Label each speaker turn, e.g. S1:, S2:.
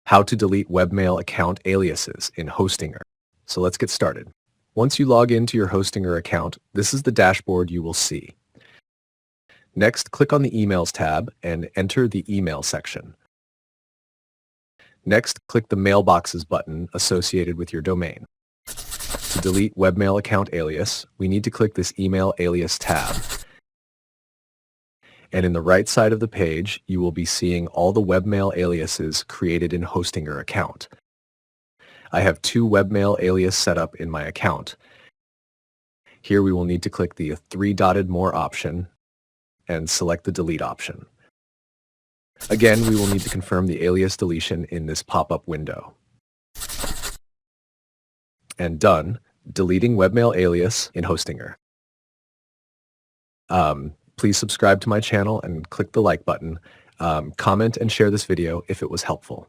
S1: How to delete webmail account aliases in Hostinger. So let's get started. Once you log into your Hostinger account, this is the dashboard you will see. Next, click on the Emails tab and enter the Email section. Next, click the Mailboxes button associated with your domain. To delete webmail account alias, we need to click this Email Alias tab. And in the right side of the page, you will be seeing all the webmail aliases created in Hostinger account. I have 2 webmail alias set up in my account. Here we will need to click the 3-dotted More option and select the Delete option. Again, we will need to confirm the alias deletion in this pop-up window. And done, deleting webmail alias in Hostinger. Please subscribe to my channel and click the like button. Comment and share this video if it was helpful.